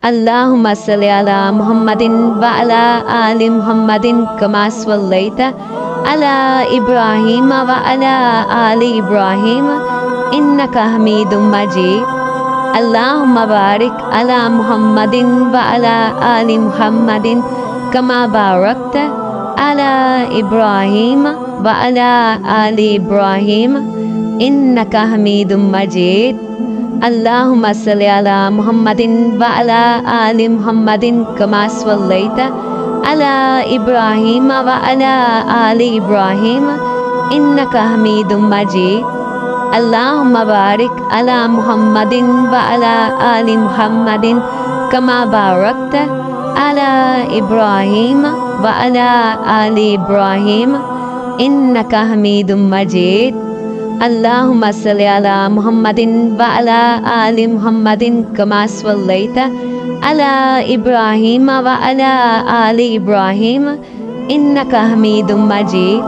Allahumma salli ala Muhammadin wa ala ali Muhammadin kama sallaita ala Ibrahim wa ala ali Ibrahim innaka Hamidum Majid. Allahumma barik ala Muhammadin wa ala ali Muhammadin kama barakta ala Ibrahim wa ala ali Ibrahim innaka Hamidum Majid. Allahumma salli ala Muhammadin wa ala ali Muhammadin kama sallaita ala Ibrahim wa ala ali Ibrahim innaka Hamidum Majid. Allahumma barik ala Muhammadin wa ala ali Muhammadin kama barakta ala Ibrahim wa ala ali Ibrahim innaka Hamidum Majid. Allahumma salli ala Muhammadin wa ala ali Muhammadin kama sallaita ala Ibrahim wa ala ali Ibrahim innaka Hamidum Majid.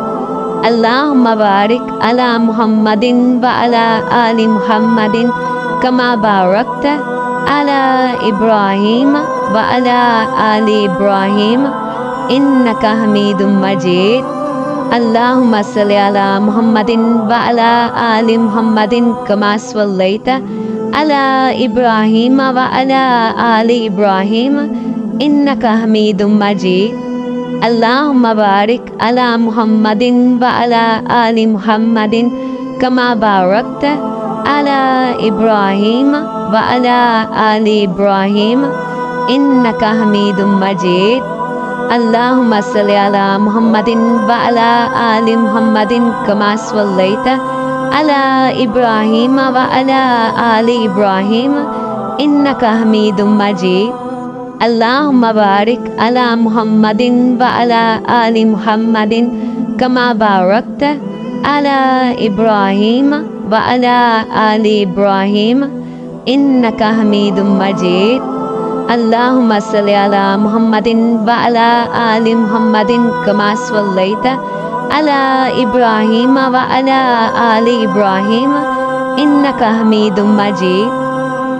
Allahumma barik ala Muhammadin wa ala ali Muhammadin kama barakta ala Ibrahim wa ala ali Ibrahim innaka Hamidum Majid. Allahumma salli ala Muhammadin wa ala ali Muhammadin kama sallaita ala Ibrahim wa ala ali Ibrahim innaka Hamidum Majid. Allahumma barik ala Muhammadin wa ala ali Muhammadin kama barakta ala Ibrahim wa ala ali Ibrahim innaka Hamidum Majid. Allahumma salli ala Muhammadin wa ala ali Muhammadin kama sallaita ala Ibrahim wa ala ali Ibrahim innaka Hamidum Majid. Allahumma barik ala Muhammadin wa ala ali Muhammadin kama barakta ala Ibrahim wa ala ali Ibrahim innaka Hamidum Majid. Allahumma salli ala Muhammadin wa ala ali Muhammadin kama sallaita ala Ibrahim wa ala ali Ibrahim innaka Hamidum Majid.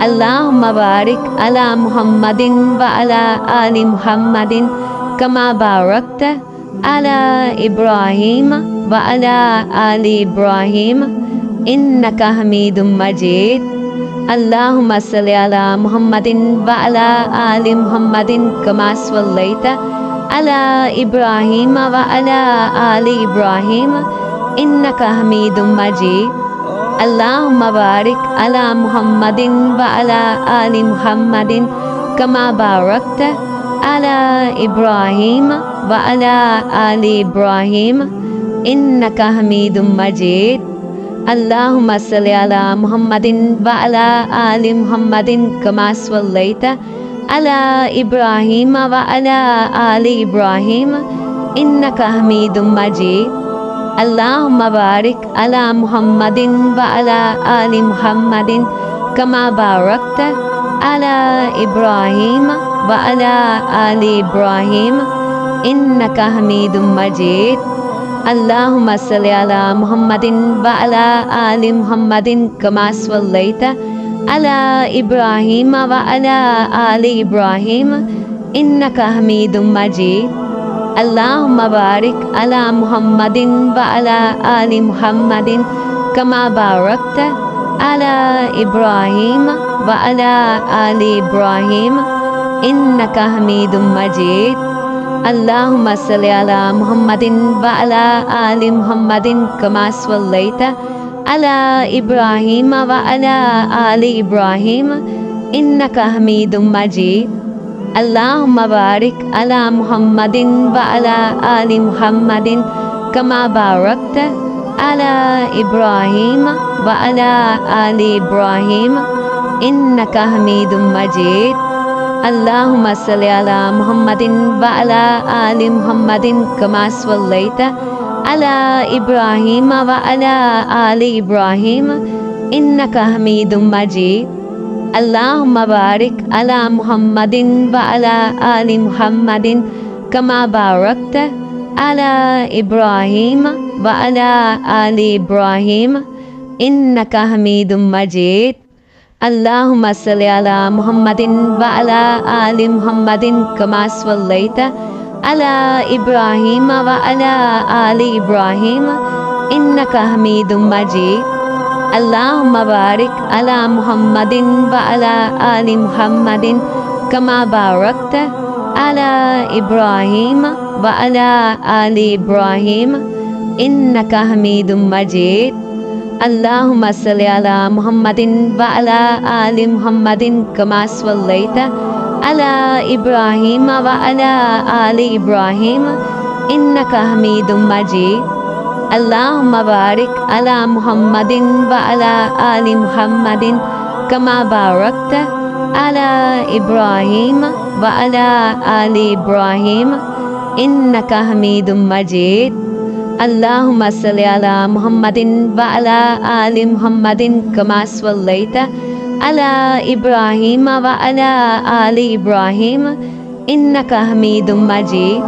Allahumma barik ala Muhammadin wa ala ali Muhammadin kama barakta ala Ibrahim wa ala ali Ibrahim innaka Hamidum Majid. Allahumma salli ala Muhammadin wa ala ali Muhammadin kama sallaita ala Ibrahim wa ala ali Ibrahim innaka Hamidum Majid. Allahumma barik ala Muhammadin wa ala ali Muhammadin kama barakta ala Ibrahim wa ala ali Ibrahim innaka Hamidum Majid. Allahumma salli ala Muhammadin wa ala ali Muhammadin kama sallaita ala Ibrahim wa ala ali Ibrahim innaka Hamidum Majid. Allahumma barik ala Muhammadin wa ala ali Muhammadin kama barakta ala Ibrahim wa ala ali Ibrahim innaka Hamidum Majid. Allahumma salli ala Muhammadin wa ala ali Muhammadin kama sallaita ala Ibrahim wa ala ali Ibrahim innaka Hamidum Majid. Allahumma barik ala Muhammadin wa ala ali Muhammadin kama barakta ala Ibrahim wa ala ali Ibrahim innaka Hamidum Majid. Allahumma salli ala Muhammadin wa ala ali Muhammadin kama sallaita ala Ibrahim wa ala ali Ibrahim innaka Hamidum Majid. Allahumma barik ala Muhammadin wa ala ali Muhammadin kama barakta ala Ibrahim wa ala ali Ibrahim innaka Hamidum Majid. Allahumma salli ala Muhammadin wa ala ali Muhammadin kama sallaita ala Ibrahim wa ala ali Ibrahim innaka Hamidum Majid. Allahumma barik ala Muhammadin wa ala ali Muhammadin kama barakta ala Ibrahim wa ala ali Ibrahim innaka Hamidum Majid. اللهم صل على محمد وعلى آل محمد كما صليت على إبراهيم وعلى آل إبراهيم إنك حميد مجيد اللهم بارك على محمد وعلى آل محمد كما باركت على إبراهيم وعلى آل إبراهيم إنك حميد مجيد اللهم صل على محمد وعلى آل محمد كما صليت على إبراهيم وعلى آل إبراهيم إنك حميد مجيد اللهم بارك على محمد وعلى آل محمد كما باركت على إبراهيم وعلى آل إبراهيم إنك حميد مجيد اللهم صل على محمد وعلى آل محمد كما صليت على إبراهيم وعلى آل إبراهيم إنك حميد مجيد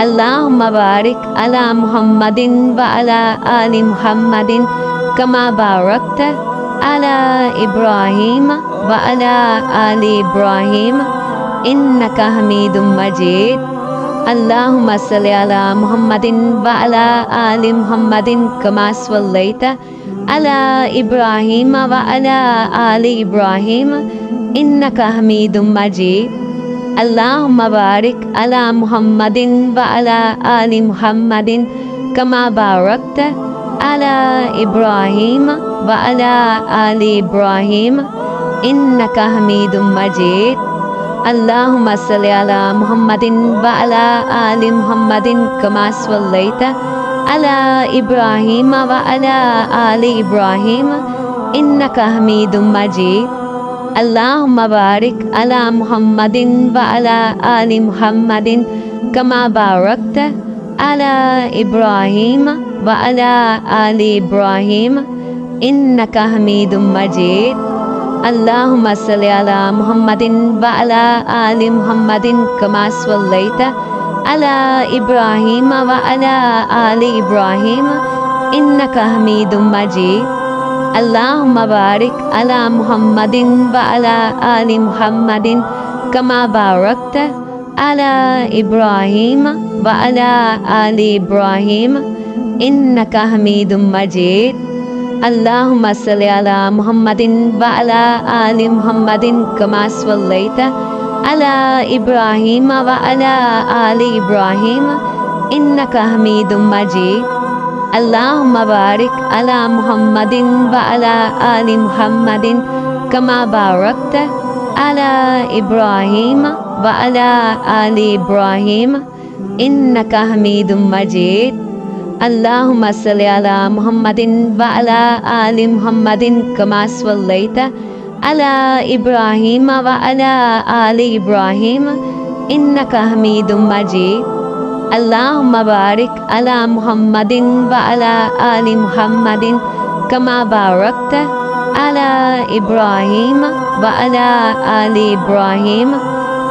اللهم بارك على محمد وعلى آل محمد كما باركت على إبراهيم وعلى آل إبراهيم إنك حميد مجيد اللهم صل على محمد وعلى آل محمد كما صليت على إبراهيم وعلى آل إبراهيم إنك حميد مجيد اللهم بارك على محمد وعلى آل محمد كما باركت على إبراهيم وعلى آل إبراهيم إنك حميد مجيد اللهم صل على محمد وعلى آل محمد كما صليت على إبراهيم وعلى آل إبراهيم إنك حميد مجيد اللهم بارك على محمد وعلى آل محمد كما باركت على إبراهيم وعلى آل إبراهيم إنك حميد مجيد اللهم صل على محمد وعلى آل محمد كما صليت على إبراهيم وعلى آل إبراهيم إنك حميد مجيد اللهم بارك على محمد وعلى آل محمد كما باركت على إبراهيم وعلى آل إبراهيم إنك حميد مجيد اللهم صل على محمد وعلى آل محمد كما صليت على إبراهيم وعلى آل إبراهيم إنك حميد مجيد اللهم بارك على محمد وعلى آل محمد كما باركت على إبراهيم وعلى آل إبراهيم إنك حميد مجيد اللهم صل على محمد وعلى آل محمد كما صليت على إبراهيم وعلى آل إبراهيم إنك حميد مجيد اللهم بارك على محمد وعلى آل محمد كما باركت على إبراهيم وعلى آل إبراهيم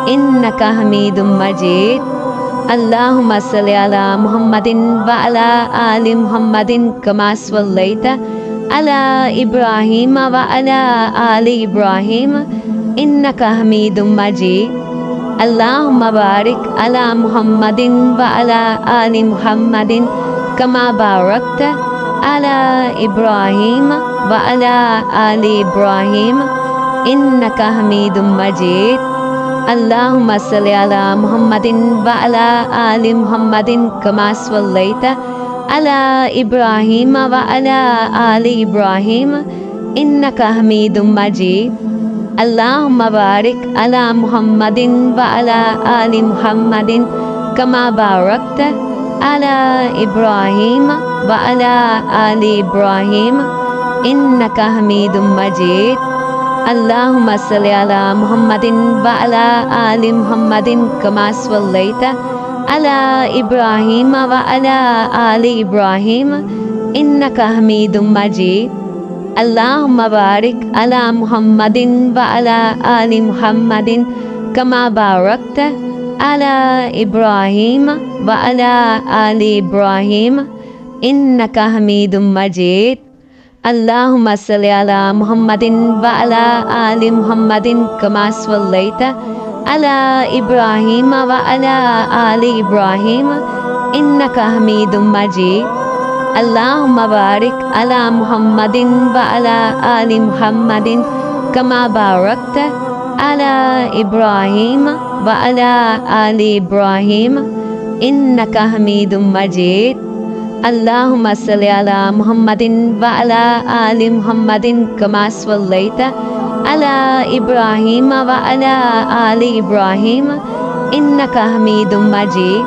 إنك حميد مجيد اللهم صل على محمد وعلى آل محمد كما صليت على إبراهيم وعلى آل إبراهيم إنك حميد مجيد اللهم بارك على محمد وعلى آل محمد كما باركت على إبراهيم وعلى آل إبراهيم إنك حميد مجيد اللهم صل على محمد وعلى آل محمد كما صليت على إبراهيم وعلى آل إبراهيم إنك حميد مجيد اللهم بارك على محمد وعلى آل محمد كما باركت على إبراهيم وعلى آل إبراهيم إنك حميد مجيد اللهم صل على محمد وعلى آل محمد كما صليت على إبراهيم وعلى آل إبراهيم إنك حميد مجيد اللهم بارك على محمد وعلى آل محمد كما باركت على إبراهيم وعلى آل إبراهيم إنك حميد مجيد اللهم صل على محمد وعلى آل محمد كما صليت على إبراهيم وعلى آل إبراهيم إنك حميد مجيد اللهم بارك على محمد وعلى آل محمد كما باركت على إبراهيم وعلى آل إبراهيم إنك حميد مجيد اللهم صل على محمد وعلى آل محمد كما صليت على إبراهيم وعلى آل إبراهيم إنك حميد مجيد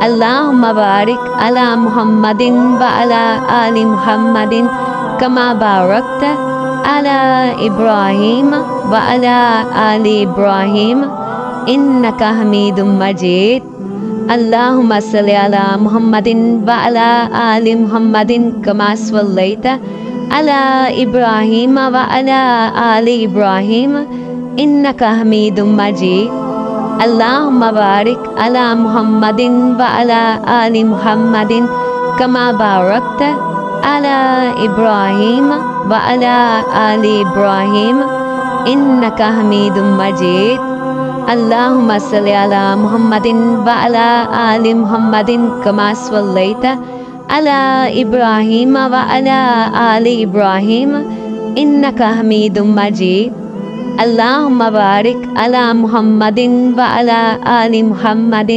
اللهم بارك على محمد وعلى آل محمد كما باركت على إبراهيم وعلى آل إبراهيم إنك حميد مجيد اللهم صل على محمد وعلى آل محمد كما صليت على إبراهيم وعلى آل إبراهيم إنك حميد مجيد اللهم بارك على محمد وعلى آل محمد كما باركت على إبراهيم وعلى آل إبراهيم إنك حميد مجيد اللهم صل على محمد وعلى آل محمد كما صليت على إبراهيم وعلى آل إبراهيم إنك حميد مجيد اللهم بارك على محمد وعلى آل محمد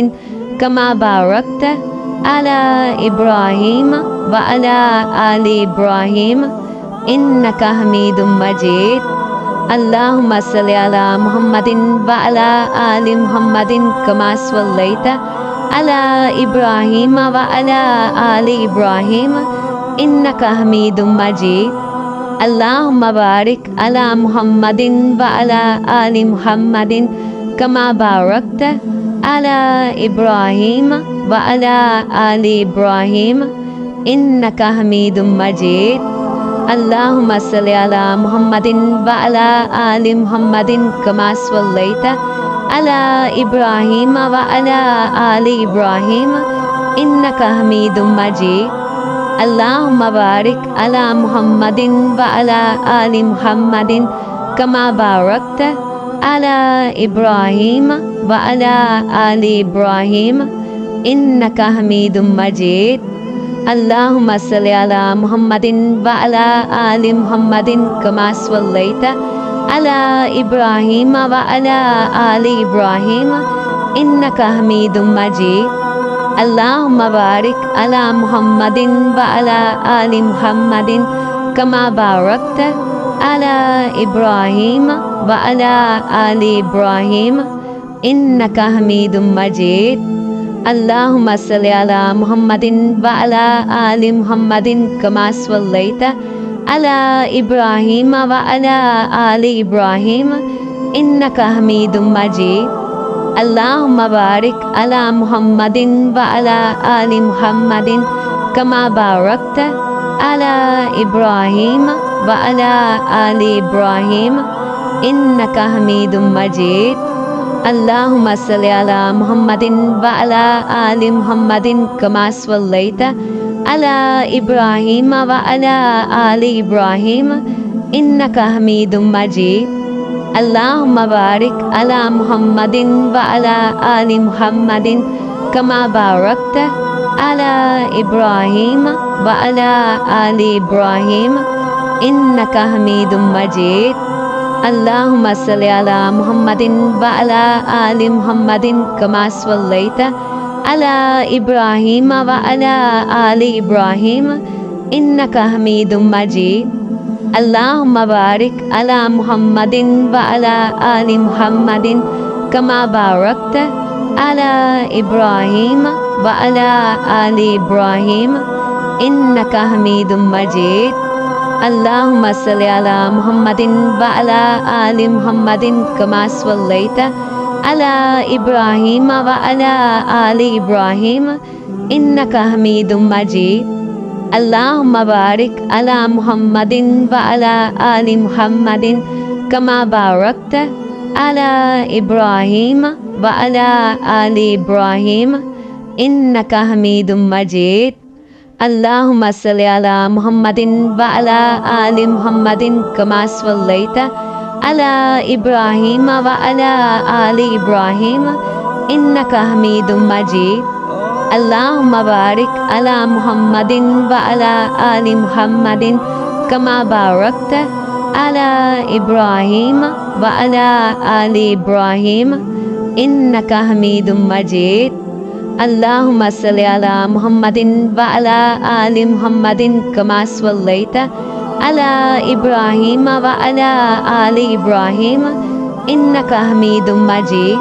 كما باركت على إبراهيم وعلى آل إبراهيم إنك حميد مجيد اللهم صل على محمد وعلى آل محمد كما صليت على إبراهيم وعلى آل إبراهيم إنك حميد مجيد اللهم بارك على محمد وعلى آل محمد كما باركت على إبراهيم وعلى آل إبراهيم إنك حميد مجيد اللهم صل على محمد وعلى آل محمد كما صليت على إبراهيم وعلى آل إبراهيم إنك حميد مجيد اللهم بارك على محمد وعلى آل محمد كما باركت على إبراهيم وعلى آل إبراهيم إنك حميد مجيد اللهم صل على محمد وعلى آل محمد كما صليت على إبراهيم وعلى آل إبراهيم إنك حميد مجيد اللهم بارك على محمد وعلى آل محمد كما باركت على إبراهيم وعلى آل إبراهيم إنك حميد مجيد اللهم صل على محمد وعلى آل محمد كما صليت على إبراهيم وعلى آل إبراهيم إنك حميد مجيد اللهم بارك على محمد وعلى آل محمد كما باركت على إبراهيم وعلى آل إبراهيم إنك حميد مجيد اللهم صل على محمد وعلى آل محمد كما صليت على إبراهيم وعلى آل إبراهيم إنك حميد مجيد اللهم بارك على محمد وعلى آل محمد كما باركت على إبراهيم وعلى آل إبراهيم إنك حميد مجيد اللهم صل على محمد وعلى آل محمد كما صليت على إبراهيم وعلى آل إبراهيم إنك حميد مجيد اللهم بارك على محمد وعلى آل محمد كما باركت على إبراهيم وعلى آل إبراهيم إنك حميد مجيد اللهم صل على محمد وعلى آل محمد كما صليت على إبراهيم وعلى آل إبراهيم إنك حميد مجيد اللهم بارك على محمد وعلى آل محمد كما باركت على إبراهيم وعلى آل إبراهيم إنك حميد مجيد Allahumma salli ala Muhammadin wa ala ali Muhammadin kama sallaita ala Ibrahim wa ala ali Ibrahim innaka Hamidum Majid. Allahumma barik ala Muhammadin wa ala ali Muhammadin kama barakta ala Ibrahim wa ala ali Ibrahim innaka Hamidum Majid. Allahumma salli ala Muhammadin wa ala ali Muhammadin kama sallaita ala Ibrahim wa ala ali Ibrahim innaka Hamidum Majid.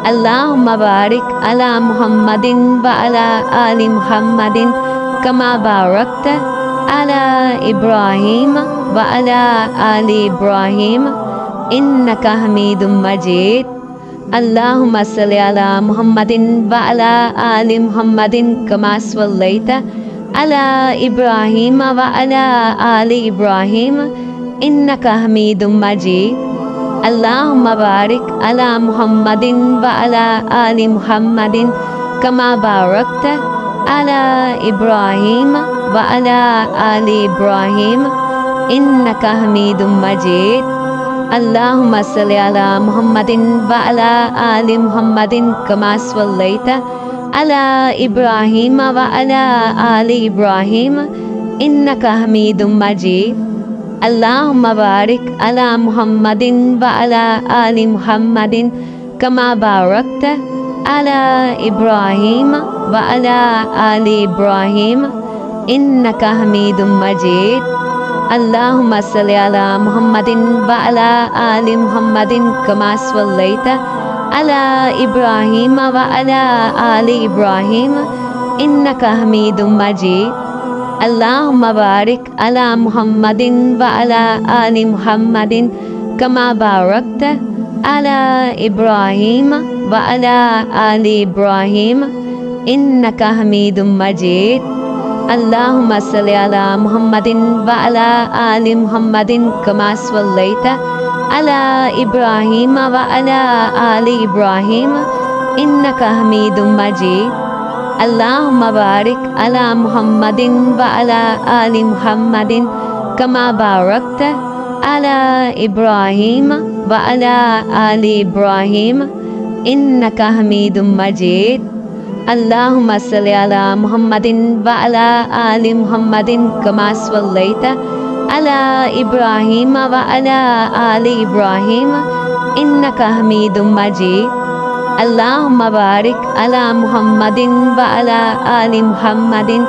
Allahumma barik ala Muhammadin wa ala ali Muhammadin kama barakta ala Ibrahim wa ala ali Ibrahim innaka Hamidum Majid. Allahumma salli ala Muhammadin wa ala ali Muhammadin kama sallaita ala Ibrahim wa ala ali Ibrahim innaka Hamidum Majid. Allahumma barik ala Muhammadin wa ala ali Muhammadin kama barakta ala Ibrahim wa ala ali Ibrahim innaka Hamidum Majid. Allahumma salli ala Muhammadin wa ala ali Muhammadin kama sallaita ala Ibrahim wa ala ali Ibrahim innaka Hamidum Majid. Allahumma barik ala Muhammadin wa ala ali Muhammadin kama barakta ala Ibrahim wa ala ali Ibrahim innaka Hamidum Majid. Allahumma salli ala Muhammadin wa ala ali Muhammadin kama sallaita ala Ibrahim wa ala ali Ibrahim innaka Hamidum Majid. Allahumma barik ala Muhammadin wa ala ali Muhammadin kama barakta ala Ibrahim wa ala ali Ibrahim innaka Hamidum Majid. Allahumma salli ala Muhammadin wa ala ali Muhammadin kama sallaita ala Ibrahim wa ala ali Ibrahim innaka Hamidum Majid. Allahumma barik ala Muhammadin wa ala ali Muhammadin kama barakta ala Ibrahim wa ala ali Ibrahim innaka Hamidum Majid. Allahumma salli ala Muhammadin wa ala ali Muhammadin kama sallaita ala Ibrahim wa ala ali Ibrahim innaka Hamidum Majid. Allahumma barik ala Muhammadin wa ala ali Muhammadin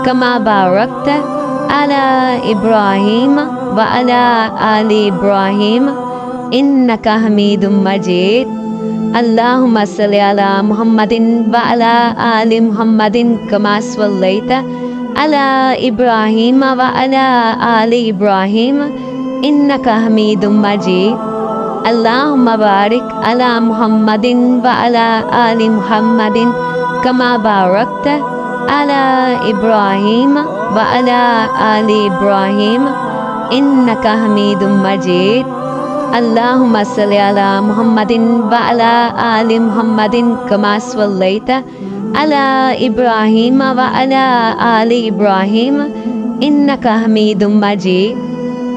kama barakta ala Ibrahim wa ala ali Ibrahim innaka Hamidum Majid. Allahumma salli ala Muhammadin wa ala ali Muhammadin kama sallaita ala Ibrahim wa ala ali Ibrahim innaka Hamidum Majid. Allahumma barik ala Muhammadin wa ala ali Muhammadin kama barakta ala Ibrahim wa ala ali Ibrahim innaka Hamidum Majid. Allahumma salli ala Muhammadin wa ala ali Muhammadin kama sallaita ala Ibrahim wa ala ali Ibrahim innaka Hamidum Majid.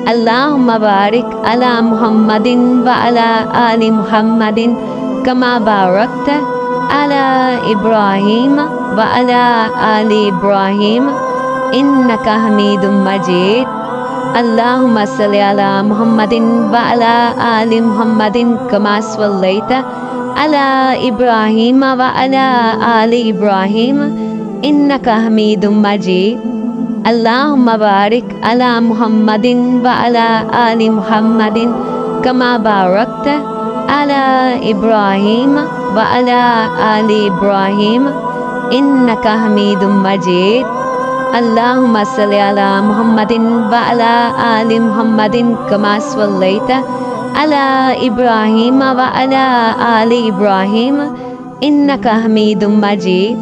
Allahumma barik ala Muhammadin wa ala ali Muhammadin kama barakta ala Ibrahim wa ala ali Ibrahim innaka Hamidum Majid. Allahumma salli ala Muhammadin wa ala ali Muhammadin kama sallaita ala Ibrahim wa ala ali Ibrahim innaka Hamidum Majid. Allahumma barik ala Muhammadin wa ala ali Muhammadin kama barakta ala Ibrahim wa ala ali Ibrahim innaka Hamidum Majid. Allahumma salli ala Muhammadin wa ala ali Muhammadin kama sallaita ala Ibrahim wa ala ali Ibrahim innaka Hamidum Majid.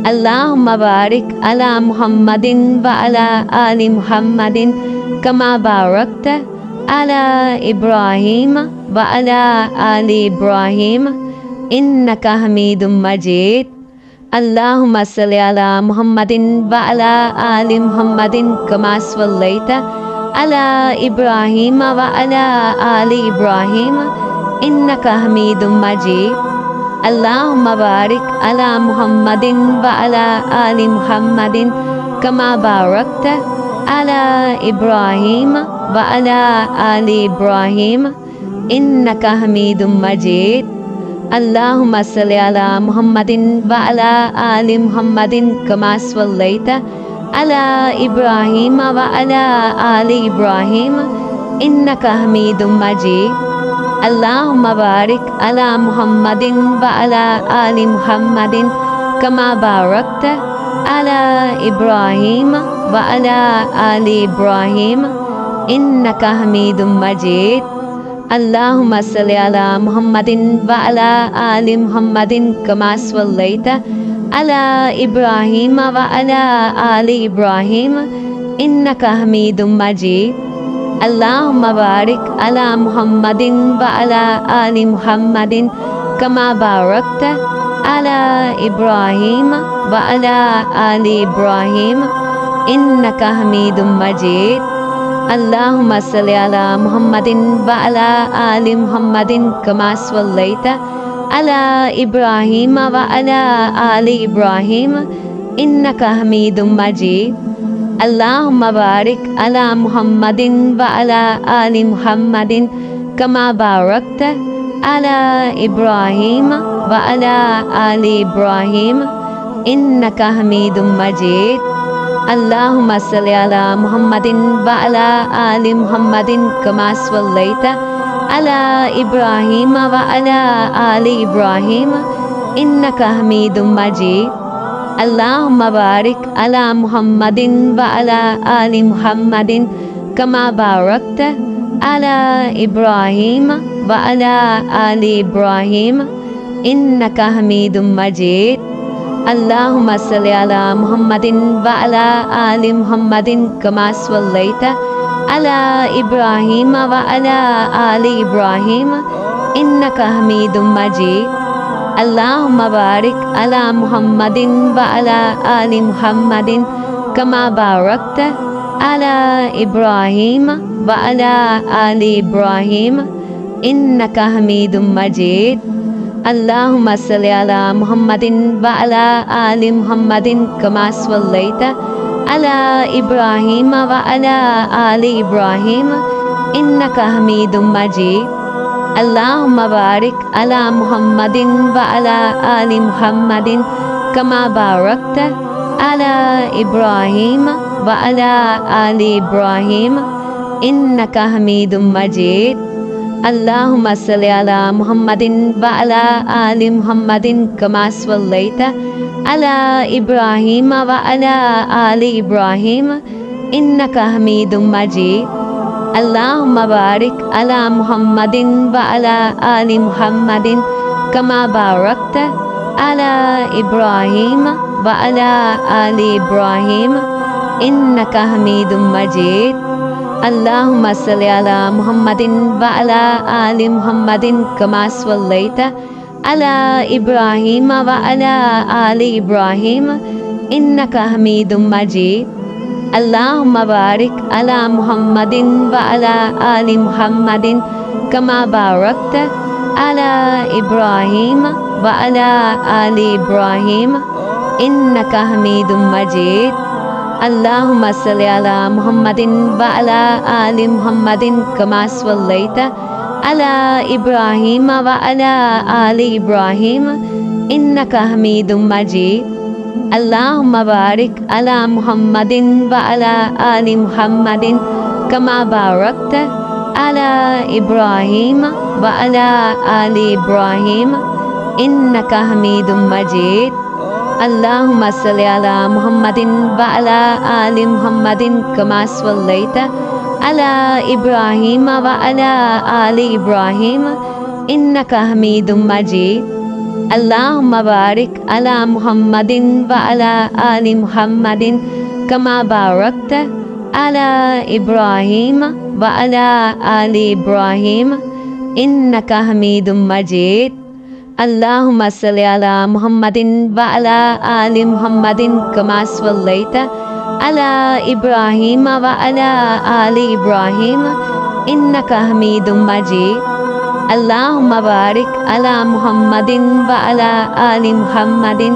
Allahumma barik ala Muhammadin wa ala ali Muhammadin kama barakta ala Ibrahim wa ala ali Ibrahim innaka Hamidum Majid. اللهم صل على محمد وعلى آل محمد كما صليت على إبراهيم وعلى آل إبراهيم إنك حميد مجيد اللهم بارك على محمد وعلى آل محمد كما باركت على إبراهيم وعلى آل إبراهيم إنك حميد مجيد اللهم صل على محمد وعلى آل محمد كما صليت على إبراهيم وعلى آل إبراهيم إنك حميد مجيد اللهم بارك على محمد وعلى آل محمد كما باركت على إبراهيم وعلى آل إبراهيم إنك حميد مجيد اللهم صل على محمد وعلى آل محمد كما صليت على إبراهيم وعلى آل إبراهيم إنك حميد مجيد اللهم بارك على محمد وعلى آل محمد كما باركت على إبراهيم وعلى آل إبراهيم إنك حميد مجيد اللهم صل على محمد وعلى آل محمد كما صليت على إبراهيم وعلى آل إبراهيم إنك حميد مجيد اللهم بارك على محمد وعلى آل محمد كما باركت على إبراهيم وعلى آل إبراهيم إنك حميد مجيد اللهم صل على محمد وعلى آل محمد كما صليت على إبراهيم وعلى آل إبراهيم إنك حميد مجيد اللهم بارك على محمد وعلى آل محمد كما باركت على إبراهيم وعلى آل إبراهيم إنك حميد مجيد اللهم صل على محمد وعلى آل محمد كما صليت على إبراهيم وعلى آل إبراهيم إنك حميد مجيد اللهم بارك على محمد وعلى آل محمد كما باركت على إبراهيم وعلى آل إبراهيم إنك حميد مجيد اللهم صل على محمد وعلى آل محمد كما صليت على إبراهيم وعلى آل إبراهيم إنك حميد مجيد اللهم بارك على محمد وعلى آل محمد كما باركت على إبراهيم وعلى آل إبراهيم إنك حميد مجيد اللهم صل على محمد وعلى آل محمد كما صليت على إبراهيم وعلى آل إبراهيم إنك حميد مجيد اللهم بارك على محمد وعلى آل محمد كما باركت على إبراهيم وعلى آل إبراهيم إنك حميد مجيد اللهم صل على محمد وعلى آل محمد كما صليت على إبراهيم وعلى آل إبراهيم إنك حميد مجيد اللهم بارك على محمد وعلى آل محمد كما باركت على إبراهيم وعلى آل إبراهيم إنك حميد مجيد اللهم صل على محمد وعلى آل محمد كما صليت على إبراهيم وعلى آل إبراهيم إنك حميد مجيد اللهم بارك على محمد وعلى آل محمد كما باركت على إبراهيم وعلى آل إبراهيم إنك حميد مجيد اللهم صل على محمد وعلى آل محمد كما صليت على إبراهيم وعلى آل إبراهيم إنك حميد مجيد اللهم بارك على محمد وعلى آل محمد كما باركت على إبراهيم وعلى آل إبراهيم إنك حميد مجيد Allahumma salli ala Muhammadin wa ala ali Muhammadin kama sallaita ala Ibrahim wa ala ali Ibrahim innaka Hamidum Majid. Allahumma barik ala Muhammadin wa ala ali Muhammadin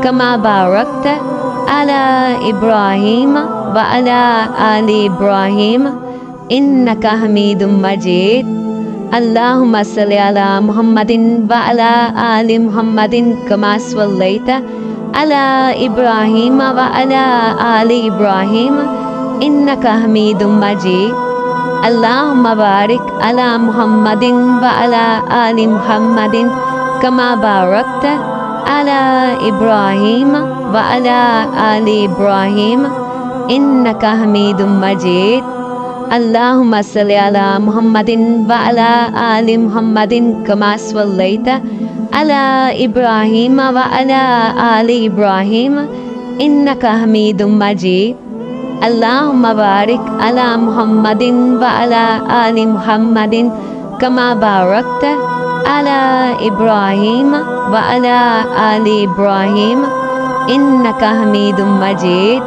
kama barakta ala Ibrahim wa ala ali Ibrahim innaka Hamidum Majid. Allahumma salli ala Muhammadin wa ala ali Muhammadin kama sallaita ala Ibrahim wa ala ali Ibrahim innaka Hamidum Majid. Allahumma barik ala Muhammadin wa ala ali Muhammadin kama barakta ala Ibrahim wa ala ali Ibrahim innaka Hamidum Majid. Allahumma salli ala Muhammadin wa ala ali Muhammadin kama sallaita ala Ibrahim wa ala ali Ibrahim innaka Hamidum Majid. Allahumma barik ala Muhammadin wa ala ali Muhammadin kama barakta ala Ibrahim wa ala ali Ibrahim innaka Hamidum Majid.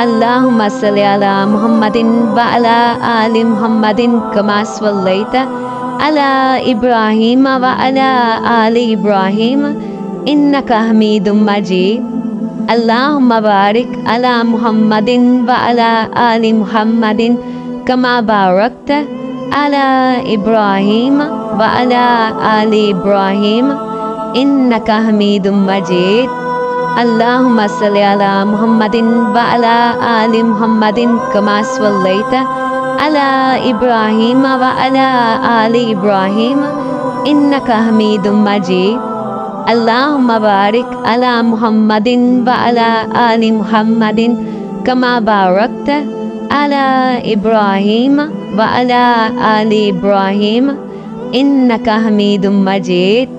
Allahumma salli ala Muhammadin wa ala ali Muhammadin kama sallaita ala Ibrahim wa ala ali Ibrahim innaka Hamidum Majid. Allahumma barik ala Muhammadin wa ala ali Muhammadin kama barakta ala Ibrahim wa ala ali Ibrahim innaka Hamidum Majid. Allahumma salli ala Muhammadin wa ala ali Muhammadin kama sallaita ala Ibrahim wa ala ali Ibrahim innaka Hamidum Majid. Allahumma barik ala Muhammadin wa ala ali Muhammadin kama barakta ala Ibrahim wa ala ali Ibrahim innaka Hamidum Majid.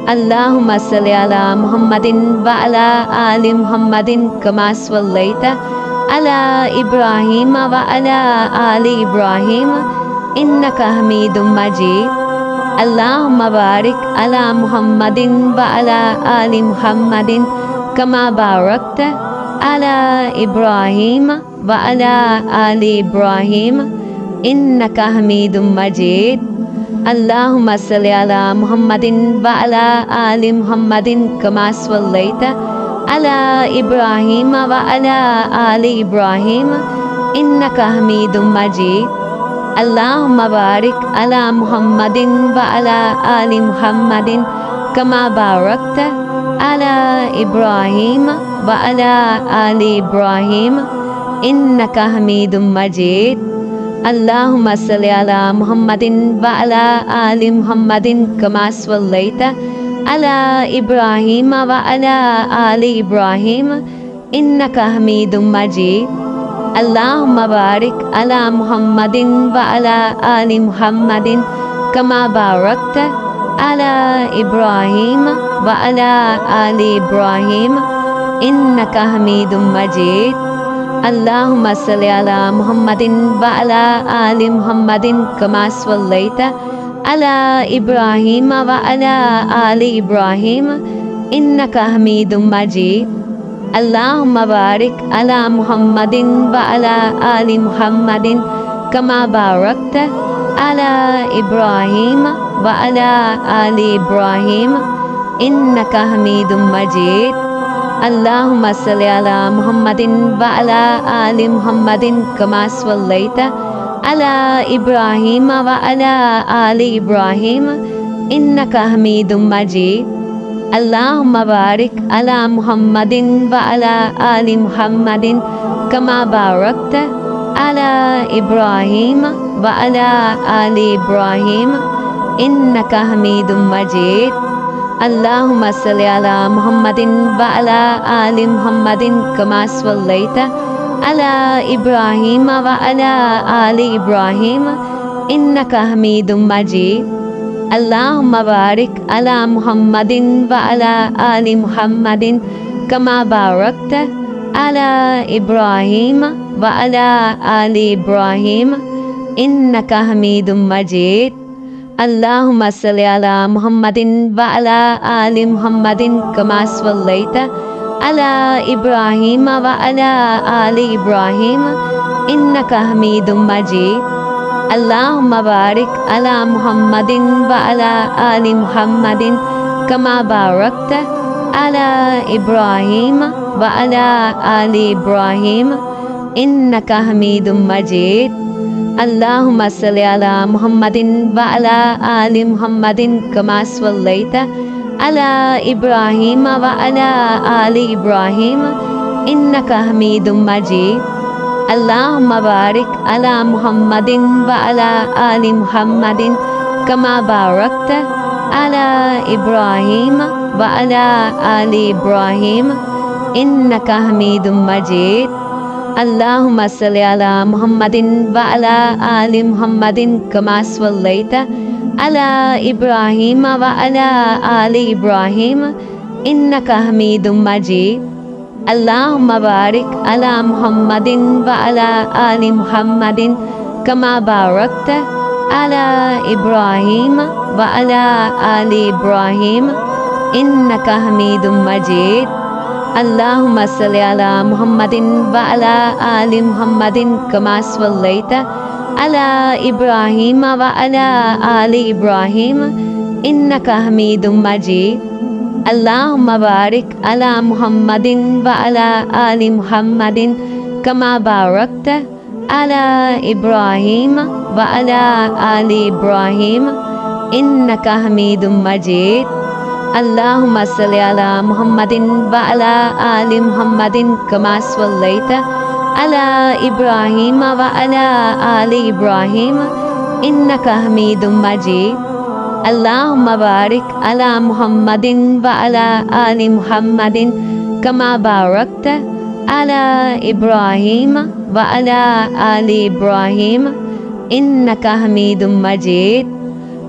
Allahumma salli ala Muhammadin wa ala ali Muhammadin kama sallaita ala Ibrahim wa ala ali Ibrahim innaka Hamidum Majid. Allahumma barik ala Muhammadin wa ala ali Muhammadin kama barakta ala Ibrahim wa ala ali Ibrahim innaka Hamidum Majid. Allahumma salli ala Muhammadin wa ala ali Muhammadin kama sallaita ala Ibrahim wa ala ali Ibrahim innaka Hamidum Majid. Allahumma barik ala Muhammadin wa ala ali Muhammadin kama barakta ala Ibrahim wa ala ali Ibrahim innaka Hamidum Majid. Allahumma salli ala Muhammadin wa ala ali Muhammadin kama sallaita ala Ibrahim wa ala ali Ibrahim innaka Hamidum Majid. Allahumma barik ala Muhammadin wa ala ali Muhammadin kama barakta ala Ibrahim wa ala ali Ibrahim innaka Hamidum Majid. Allahumma salli ala Muhammadin wa ala ali Muhammadin kama sallaita ala Ibrahim wa ala ali Ibrahim innaka Hamidum Majid. Allahumma barik ala Muhammadin wa ala ali Muhammadin kama barakta ala Ibrahim wa ala ali Ibrahim innaka Hamidum Majid. Allahumma salli ala Muhammadin wa ala ali Muhammadin kama sallaita ala Ibrahim wa ala ali Ibrahim innaka Hamidum Majid. Allahumma barik ala Muhammadin wa ala ali Muhammadin kama barakta ala Ibrahim wa ala ali Ibrahim innaka Hamidum Majid. Allahumma salli ala Muhammadin wa ala ali Muhammadin kama sallaita ala Ibrahim wa ala ali Ibrahim innaka Hamidum Majid. Allahumma barik ala Muhammadin wa ala ali Muhammadin kama barakta ala Ibrahim wa ala ali Ibrahim innaka Hamidum Majid. اللهم صل على محمد وعلى آل محمد كما صليت على إبراهيم وعلى آل إبراهيم إنك حميد مجيد اللهم بارك على محمد وعلى آل محمد كما باركت على إبراهيم وعلى آل إبراهيم إنك حميد مجيد اللهم صل على محمد وعلى آل محمد كما صليت على إبراهيم وعلى آل إبراهيم إنك حميد مجيد اللهم بارك على محمد وعلى آل محمد كما باركت على إبراهيم وعلى آل إبراهيم إنك حميد مجيد اللهم صل على محمد وعلى آل محمد كما صليت على إبراهيم وعلى آل إبراهيم إنك حميد مجيد اللهم بارك على محمد وعلى آل محمد كما باركت على إبراهيم وعلى آل إبراهيم إنك حميد مجيد اللهم صل على محمد وعلى آل محمد كما صليت على إبراهيم وعلى آل إبراهيم إنك حميد مجيد اللهم بارك على محمد وعلى آل محمد كما باركت على إبراهيم وعلى آل إبراهيم إنك حميد مجيد اللهم صل على محمد وعلى آل محمد كما صليت على إبراهيم وعلى آل إبراهيم إنك حميد مجيد اللهم بارك على محمد وعلى آل محمد كما باركت على إبراهيم وعلى آل إبراهيم إنك حميد مجيد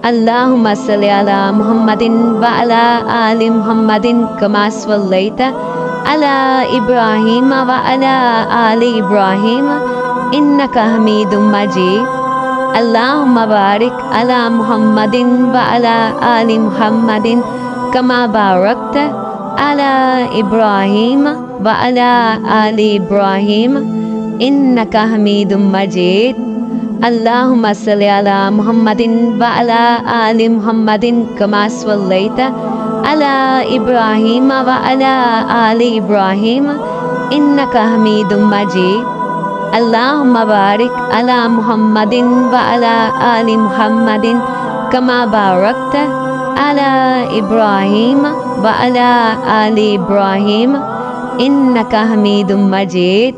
اللهم صل على محمد وعلى آل محمد كما صليت على إبراهيم وعلى آل إبراهيم إنك حميد مجيد اللهم بارك على محمد وعلى آل محمد كما باركت على إبراهيم وعلى آل إبراهيم إنك حميد مجيد اللهم صل على محمد وعلى آل محمد كما صليت على إبراهيم وعلى آل إبراهيم إنك حميد مجيد اللهم بارك على محمد وعلى آل محمد كما باركت على إبراهيم وعلى آل إبراهيم إنك حميد مجيد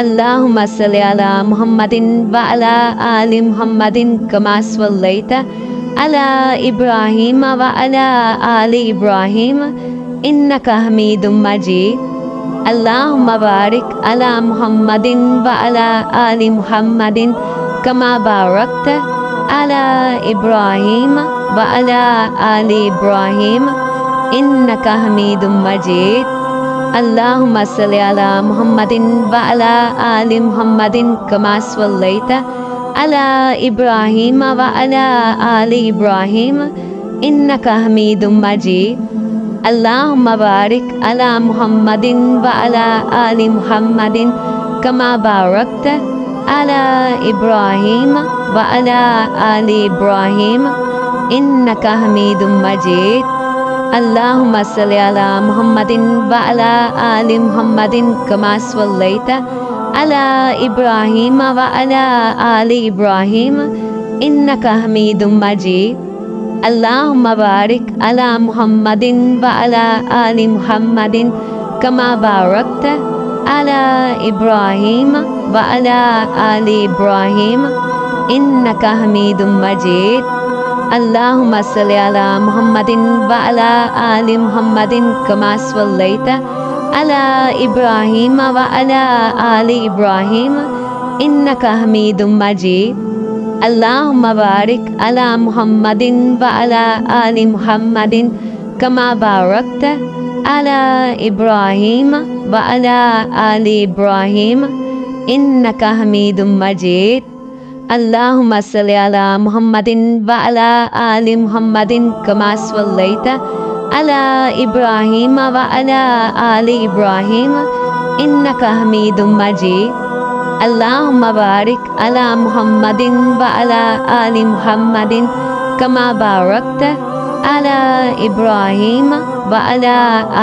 اللهم صل على محمد وعلى آل محمد كما صليت على إبراهيم وعلى آل إبراهيم إنك حميد مجيد اللهم بارك على محمد وعلى آل محمد كما باركت على إبراهيم وعلى آل إبراهيم إنك حميد مجيد اللهم صل على محمد وعلى آل محمد كما صليت على إبراهيم وعلى آل إبراهيم إنك حميد مجيد اللهم بارك على محمد وعلى آل محمد كما باركت على إبراهيم وعلى آل إبراهيم إنك حميد مجيد اللهم صل على محمد وعلى آل محمد كما صليت على إبراهيم وعلى آل إبراهيم إنك حميد مجيد اللهم بارك على محمد وعلى آل محمد كما باركت على إبراهيم وعلى آل إبراهيم إنك حميد مجيد اللهم صل على محمد وعلى آل محمد كما صليت على إبراهيم وعلى آل إبراهيم إنك حميد مجيد اللهم بارك على محمد وعلى آل محمد كما باركت على إبراهيم وعلى آل إبراهيم إنك حميد مجيد اللهم صل على محمد وعلى آل محمد كما صليت على إبراهيم وعلى آل إبراهيم إنك حميد مجيد اللهم بارك على محمد وعلى آل محمد كما باركت على إبراهيم وعلى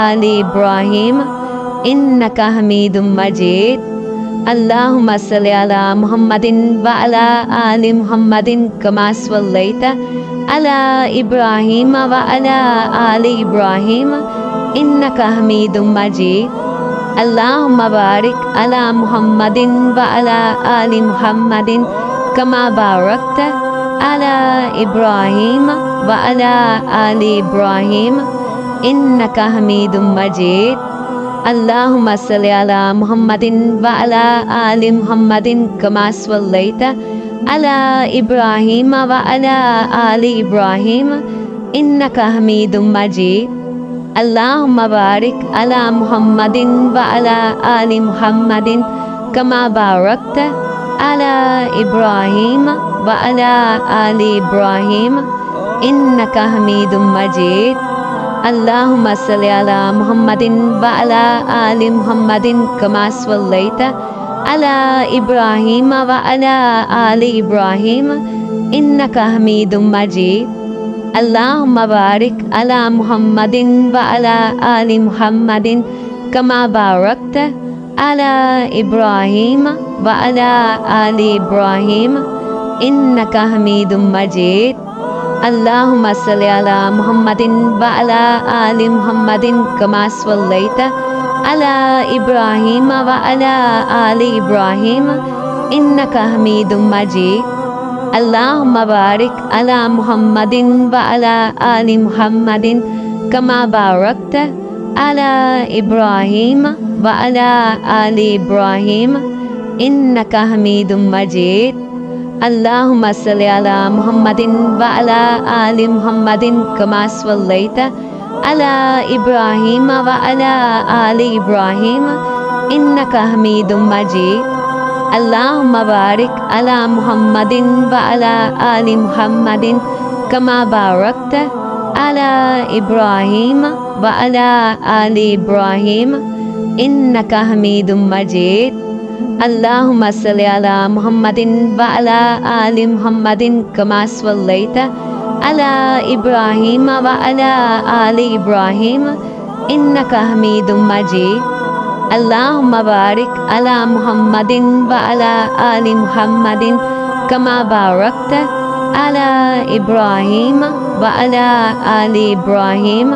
آل إبراهيم إنك حميد مجيد اللهم صل على محمد وعلى آل محمد كما صليت على إبراهيم وعلى آل إبراهيم إنك حميد مجيد اللهم بارك على محمد وعلى آل محمد كما باركت على إبراهيم وعلى آل إبراهيم إنك حميد مجيد اللهم صل على محمد وعلى آل محمد كما صليت على إبراهيم وعلى آل إبراهيم إنك حميد مجيد اللهم بارك على محمد وعلى آل محمد كما باركت على إبراهيم وعلى آل إبراهيم إنك حميد مجيد اللهم صل على محمد وعلى آل محمد كما صليت على إبراهيم وعلى آل إبراهيم إنك حميد مجيد اللهم بارك على محمد وعلى آل محمد كما باركت على إبراهيم وعلى آل إبراهيم إنك حميد مجيد اللهم صل على محمد وعلى آل محمد كما صليت على إبراهيم وعلى آل إبراهيم إنك حميد مجيد اللهم بارك على محمد وعلى آل محمد كما باركت على إبراهيم وعلى آل إبراهيم إنك حميد مجيد اللهم صل على محمد وعلى آل محمد كما صليت على إبراهيم وعلى آل إبراهيم إنك حميد مجيد اللهم بارك على محمد وعلى آل محمد كما باركت على إبراهيم وعلى آل إبراهيم إنك حميد مجيد اللهم صل على محمد وعلى آل محمد كما صليت على إبراهيم وعلى آل إبراهيم إنك حميد مجيد اللهم بارك على محمد وعلى آل محمد كما باركت على إبراهيم وعلى آل إبراهيم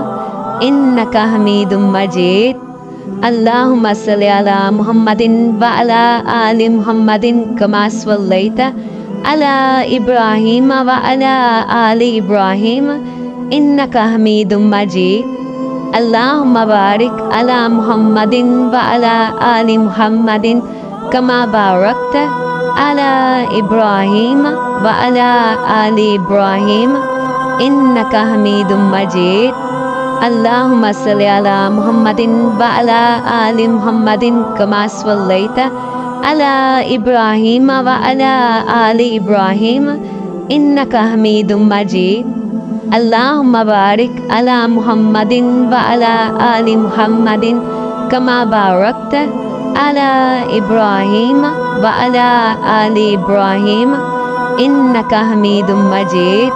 إنك حميد مجيد اللهم صل على محمد وعلى آل محمد كما صليت على إبراهيم وعلى آل إبراهيم إنك حميد مجيد اللهم بارك على محمد وعلى آل محمد كما باركت على إبراهيم وعلى آل إبراهيم إنك حميد مجيد اللهم صل على محمد وعلى آل محمد كما صليت على إبراهيم وعلى آل إبراهيم إنك حميد مجيد اللهم بارك على محمد وعلى آل محمد كما باركت على إبراهيم وعلى آل إبراهيم إنك حميد مجيد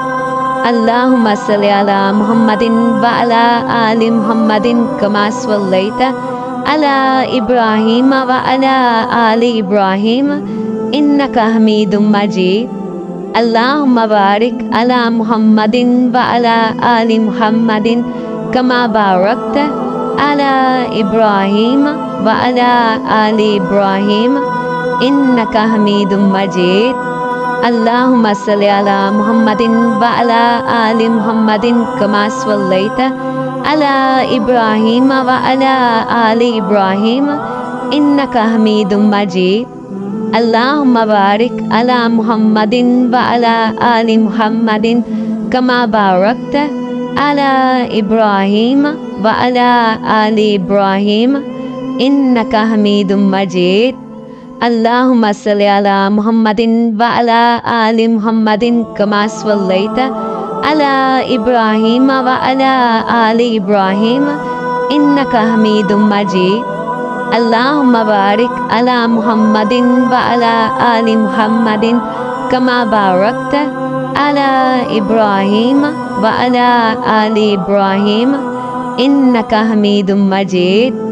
اللهم صل على محمد وعلى آل محمد كما صليت على إبراهيم وعلى آل إبراهيم إنك حميد مجيد اللهم بارك على محمد وعلى آل محمد كما باركت على إبراهيم وعلى آل إبراهيم إنك حميد مجيد اللهم صل على محمد وعلى آل محمد كما صليت على إبراهيم وعلى آل إبراهيم إنك حميد مجيد اللهم بارك على محمد وعلى آل محمد كما باركت على إبراهيم وعلى آل إبراهيم إنك حميد مجيد اللهم صل على محمد وعلى آل محمد كما صليت على إبراهيم وعلى آل إبراهيم إنك حميد مجيد اللهم بارك على محمد وعلى آل محمد كما باركت على إبراهيم وعلى آل إبراهيم إنك حميد مجيد